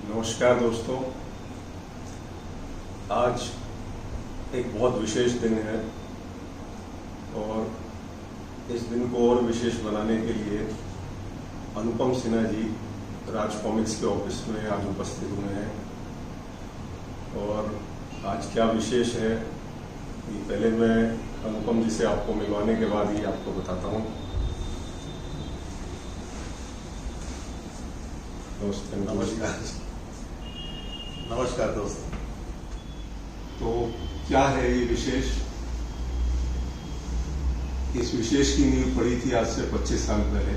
नमस्कार दोस्तों। आज एक बहुत विशेष दिन है और इस दिन को और विशेष बनाने के लिए अनुपम सिन्हा जी राज कॉमिक्स के ऑफिस में आज उपस्थित हुए हैं। और आज क्या विशेष है ये पहले मैं अनुपम जी से आपको मिलवाने के बाद ही आपको बताता हूँ। नमस्कार दोस्तों। तो क्या है ये विशेष? इस विशेष की नींव पड़ी थी आज से 25 साल पहले।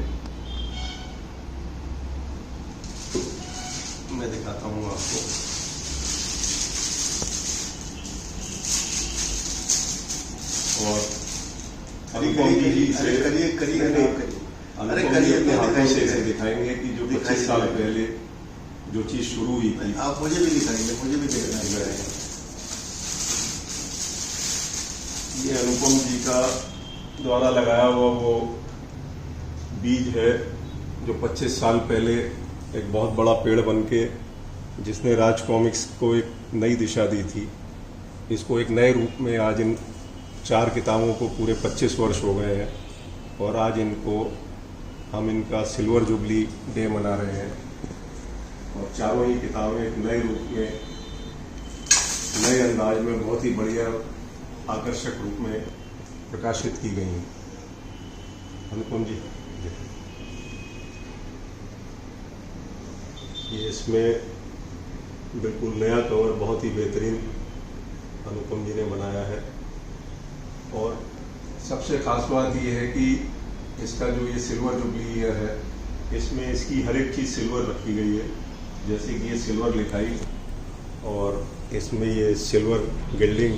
मैं दिखाता हूँ आपको। और अनुपम जी से अपने हाथों से इसे दिखाएंगे कि जो 25 साल पहले जो चीज शुरू हुई थी। आप मुझे भी दिखाएंगे, मुझे भी देखना है। ये अनुपम जी का द्वारा लगाया हुआ वो बीज है जो 25 साल पहले एक बहुत बड़ा पेड़ बनके जिसने राज कॉमिक्स को एक नई दिशा दी थी। इसको एक नए रूप में आज इन 4 किताबों को पूरे 25 वर्ष हो गए हैं और आज हम इनका सिल्वर जुबली डे मना रहे हैं। और चारों ही किताबें एक नए रूप में, नए अंदाज में, बहुत ही बढ़िया आकर्षक रूप में प्रकाशित की गई हैं। अनुपम जी, ये इसमें बिल्कुल नया कवर बहुत ही बेहतरीन अनुपम जी ने बनाया है। और सबसे खास बात यह है कि इसका जो ये सिल्वर जुबली ईयर है, इसमें इसकी हर एक चीज़ सिल्वर रखी गई है। जैसे कि ये सिल्वर लिखाई और इसमें ये सिल्वर गिल्डिंग,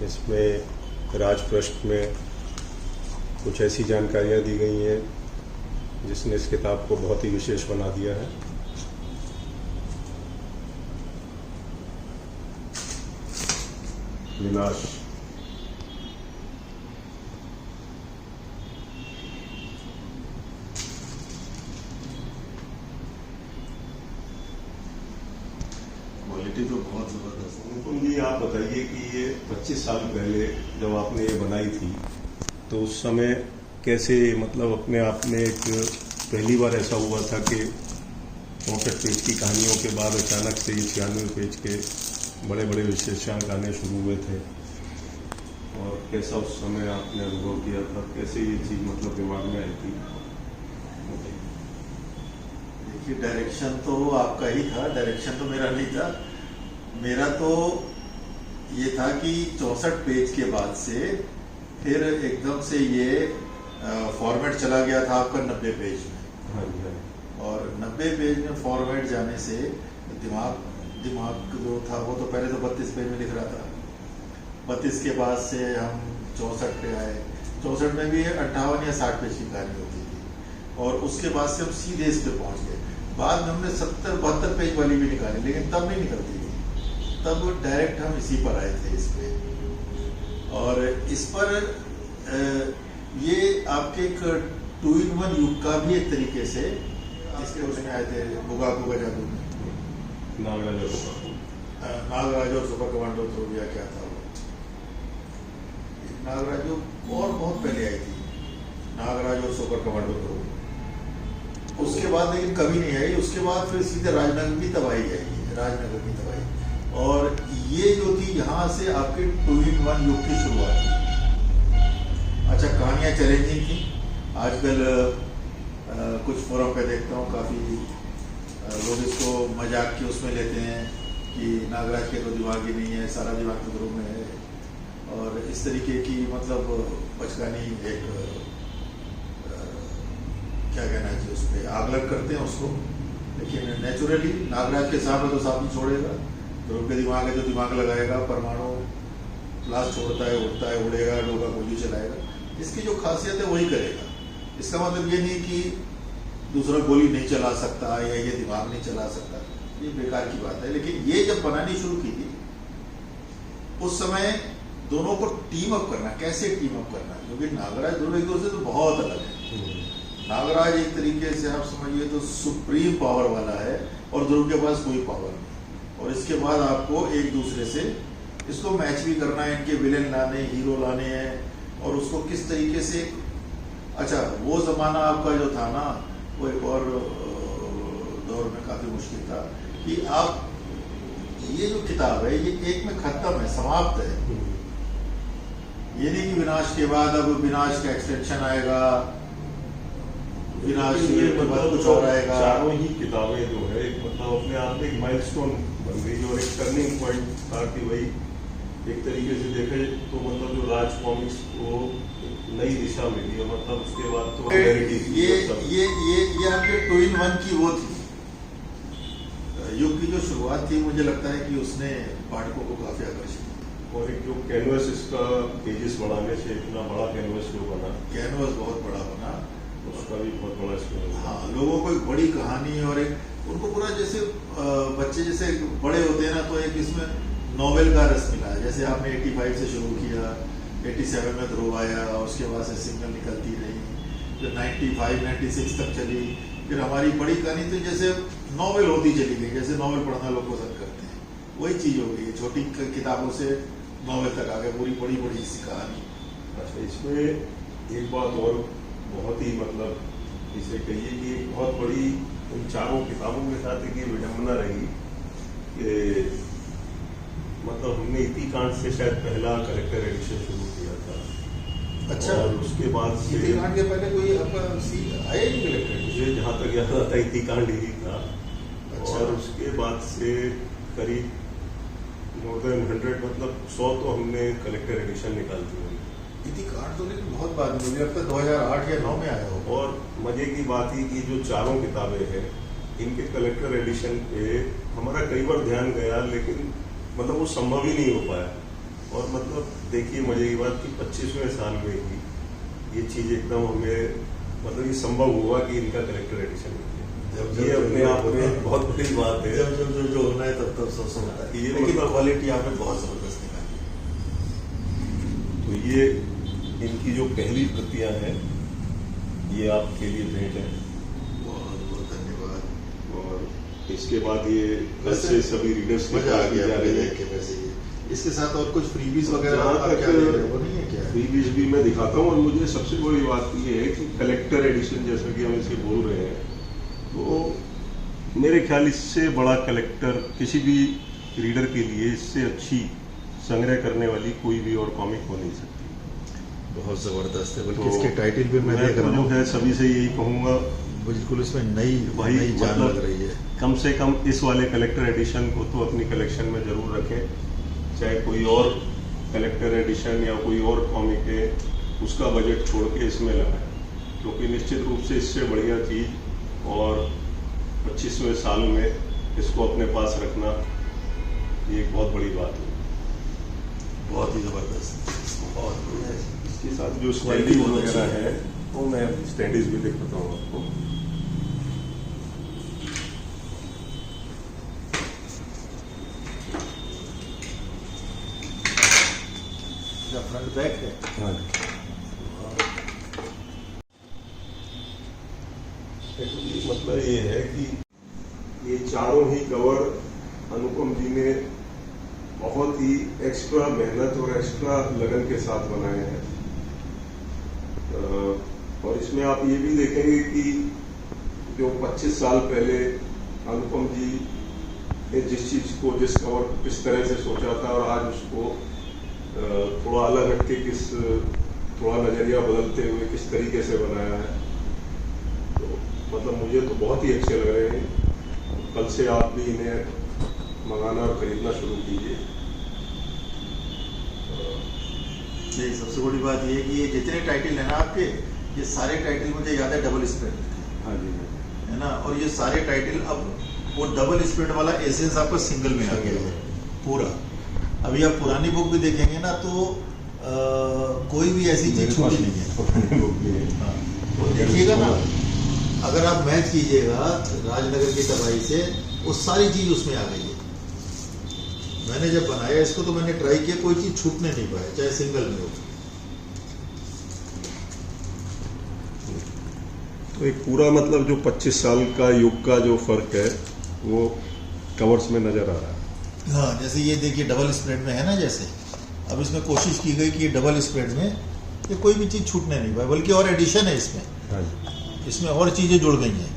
इसमें राजपृष्ठ में कुछ ऐसी जानकारियाँ दी गई हैं जिसने इस किताब को बहुत ही विशेष बना दिया है। विनाश, क्वालिटी तो बहुत जबरदस्त है। अनुपम जी, आप बताइए कि ये 25 साल पहले जब आपने ये बनाई थी तो उस समय कैसे, मतलब अपने आप में एक पहली बार ऐसा हुआ था कि 64 पेज की कहानियों के बाद अचानक से ये 96 पेज के बड़े बड़े विशेषांक आने शुरू हुए थे, और कैसा उस समय आपने अनुभव किया था? कैसे ये चीज़ मतलब दिमाग में आई थी? देखिए, डायरेक्शन तो आपका ही था, डायरेक्शन तो मेरा नहीं था। मेरा तो ये था कि 64 पेज के बाद से फिर एकदम से ये फॉर्मेट चला गया था आपका 90 पेज में। हाँ जी। और 90 पेज में फॉर्मेट जाने से दिमाग जो था वो तो पहले तो 32 पेज में लिख रहा था। 32 के बाद से हम 64 पे आए। 64 में भी 58 या 60 पेज की कहानी होती थी और उसके बाद से हम सीधे इस पे पहुंच गए। बाद में हमने 70-72 पेज वाली भी निकाली, लेकिन तब नहीं निकलती थी। तब डायरेक्ट हम इसी पर आए थे, इस पे। और इस पर ये आपके एक 2-in-1 युग का भी एक तरीके से इसके उसमें आए थे। बुगा जादू में नागराज और सुपर कमांडो तो या क्या था वो, नागराज और बहुत पहले आई थी, नागराज और सुपर कमांडो तो। उसके बाद लेकिन कभी नहीं आई। उसके बाद फिर सीधे राजनगर की तबाही आई, राजनगर की तबाही। और ये जो थी यहाँ से आपके 2-in-1 युग की शुरुआत थी। अच्छा, कहानियाँ चैलेंजिंग थी। आजकल कुछ फोरम पे देखता हूँ काफ़ी लोग इसको मजाक के उसमें लेते हैं कि नागराज के तो दिमाग ही नहीं है, सारा दिमाग तो ध्रुव में है, और इस तरीके की मतलब बचकानी एक क्या कहना चाहिए, उस पर आगलग करते हैं उसको। लेकिन नेचुरली नागराज के सामने तो साथ नहीं छोड़ेगा। ध्रुव के दिमाग है तो दिमाग लगाएगा, परमाणु लाश छोड़ता है, उड़ता है, उड़ेगा, डोगा गोली चलाएगा। इसकी जो खासियत है वही करेगा। इसका मतलब ये नहीं कि दूसरा गोली नहीं चला सकता या ये दिमाग नहीं चला सकता, ये बेकार की बात है। लेकिन ये जब बनानी शुरू की थी उस समय दोनों को टीम अप करना, कैसे टीम अप करना, क्योंकि नागराज ध्रुव एक दूसरे से तो बहुत अलग है। नागराज एक तरीके से आप समझिए तो सुप्रीम पावर वाला है और ध्रुव के पास कोई पावर नहीं। और इसके बाद आपको एक दूसरे से इसको मैच भी करना है, इनके विलेन लाने, हीरो लाने हैं और उसको किस तरीके से। अच्छा, वो जमाना आपका जो था ना, वो एक और दौर में काफी मुश्किल था कि आप ये जो किताब है ये एक में खत्म है, समाप्त है। ये नहीं कि विनाश के बाद अब विनाश का एक्सटेंशन आएगा, विनाश के बाद कुछ और आएगा। चारों ही किताबें जो है मतलब अपने आप में एक माइलस्टोन बन गई और एक टर्निंग पॉइंट था कि भाई एक तरीके से देखे तो मतलब जो राज कॉमिक्स को नई दिशा मिली और मतलब उसके बाद तो ये आपके 2-in-1 की वो थी युग की जो शुरुआत थी। मुझे लगता है कि उसने पाठकों को काफी आकर्षित किया। और एक जो कैनवस इसका पेजेस बढ़ाने से इतना बड़ा कैनवस जो बना, कैनवस बहुत बड़ा बना, उसका भी बहुत बड़ा इसमें। हाँ, लोगों को एक बड़ी कहानी और एक उनको पूरा जैसे बच्चे जैसे बड़े होते हैं ना, तो एक इसमें नॉवेल का रस मिला है। जैसे आपने 85 से शुरू किया, 87 में ध्रुव आया, उसके बाद से सिंगल निकलती रही, फिर 95-96 तक चली, फिर हमारी बड़ी कहानी तो जैसे नॉवेल होती चली गई, जैसे नॉवेल पढ़ना लोग पसंद करते हैं, वही चीज हो गई। छोटी किताबों से नॉवेल तक आ गए, पूरी बड़ी बड़ी सी कहानी। अच्छा, इसमें एक बात और बहुत ही मतलब इसे कहिए कि एक बहुत बड़ी इन चारों किताबों के साथ एक विडंबना रही कि मतलब हमने इतिकांड से शायद पहला कलेक्टर एडिशन शुरू किया था। अच्छा, और उसके बाद से इतिकांड के पहले कोई आपका आया ही कलेक्टर एडिशन? मुझे जहाँ तक याद आता है इतिकांड ही था। अच्छा। और उसके बाद से करीब मोर देन 100 मतलब 100 तो हमने कलेक्टर एडिशन निकाल दिए। इतिकांड तो लेकिन बहुत बाद में, मुझे लगता है 2008 या 9 में आया हो। और मजे की बात ही कि जो चारों किताबें हैं इनके कलेक्टर एडिशन पे हमारा कई बार ध्यान गया, लेकिन मतलब वो संभव ही नहीं हो पाया। और मतलब देखिए मजे की बात कि 25वें साल में ही ये चीज एकदम हमें मतलब ये संभव हुआ कि इनका कलेक्टर एडिशन ये अपने आप में बहुत बड़ी बात है। जब जो होना है तब सब होता है। ये लेकिन मतलब क्वालिटी आपने बहुत जबरदस्त निकाली। तो ये इनकी जो पहली प्रतियां हैं ये आपके लिए भेंट है। बहुत बहुत धन्यवाद। और इसके बाद ये वैसे सभी रीडर्स के मजा आ पास गया जा रही है। देख के। वैसे ही इसके साथ और कुछ फ्रीबीज वगैरह जहाँ आप तक क्या दे रहे हो, वो नहीं है क्या? फ्रीबीज भी मैं दिखाता हूँ। और मुझे सबसे बड़ी बात ये है कि कलेक्टर एडिशन जैसा कि हम इसे बोल रहे हैं, तो मेरे ख्याल इससे बड़ा कलेक्टर किसी भी रीडर के लिए इससे अच्छी संग्रह करने वाली कोई भी और कॉमिक हो नहीं सकती। बहुत जबरदस्त है। बल्कि तो इसके टाइटल भी मैं देख तो रहा जो हूँ, है सभी से यही कहूँगा बिल्कुल इसमें नई भाई जान मतलब लग रही है। कम से कम इस वाले कलेक्टर एडिशन को तो अपनी कलेक्शन में जरूर रखें। चाहे कोई और कलेक्टर एडिशन या कोई और कॉमिक है उसका बजट छोड़ के इसमें लगाएं, क्योंकि निश्चित रूप से इससे बढ़िया चीज और 25वें साल में इसको अपने पास रखना ये एक बहुत बड़ी बात है। बहुत ही जबरदस्त, बहुत बढ़िया। इसके साथ जो स्टैंडीज वगैरह है वो मैं स्टैंडीज भी दिखाता हूँ आपको। फ्रंट बैक है। हाँ, मतलब ये है कि ये चारों ही कवर अनुपम जी ने बहुत ही एक्स्ट्रा मेहनत और एक्स्ट्रा लगन के साथ बनाए हैं। और इसमें आप ये भी देखेंगे कि जो 25 साल पहले अनुपम जी ने जिस चीज को जिस कवर को किस तरह से सोचा था और आज उसको थोड़ा अलग हटके थोड़ा नजरिया बदलते हुए किस तरीके से बनाया है, तो मतलब मुझे तो बहुत ही अच्छे लग रहे हैं। कल से आप भी इन्हें मंगाना और खरीदना शुरू कीजिए। नहीं, सबसे बड़ी बात ये है कि ये जितने टाइटल है ना आपके, ये सारे टाइटल मुझे याद है डबल स्प्रिंट हाँ जी, है ना। और ये सारे टाइटल अब वो डबल स्प्रिंट वाला एसेंस आपका सिंगल में आ गया है पूरा। अभी आप पुरानी बुक भी देखेंगे ना तो कोई भी ऐसी चीज छूटी नहीं है। हाँ, तो देखिएगा ना, अगर आप मैच कीजिएगा राजनगर की तबाही से, वो सारी चीज उसमें आ गई है। मैंने जब बनाया इसको तो मैंने ट्राई किया, कोई चीज छूटने नहीं पाया, चाहे सिंगल में हो। तो एक पूरा मतलब जो 25 साल का युग का जो फर्क है वो कवर्स में नजर आ रहा है। हाँ, जैसे ये देखिए डबल स्प्रेड में है ना, जैसे अब इसमें कोशिश की गई कि डबल स्प्रेड में ये कोई भी चीज़ छूटने नहीं पाए, बल्कि और एडिशन है इसमें। हाँ जी। इसमें और चीज़ें जुड़ गई हैं,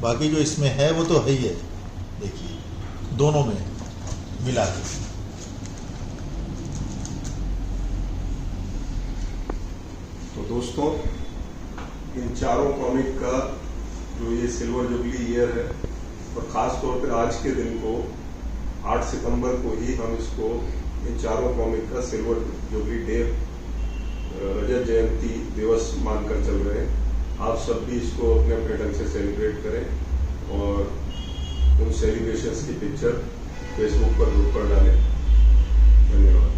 बाकी जो इसमें है वो तो है ही है। देखिए दोनों में मिला के। तो दोस्तों इन चारों कॉमिक का जो ये सिल्वर जुबली ईयर है, और ख़ास तौर पे आज के दिन को 8 सितंबर को ही हम इसको इन चारों कॉमिक का सिल्वर जुबली डे, रजत जयंती दिवस मानकर चल रहे हैं। आप सब भी इसको अपने अपने ढंग से सेलिब्रेट करें और उन सेलिब्रेशंस की पिक्चर फेसबुक पर ग्रुप पर डालें। धन्यवाद।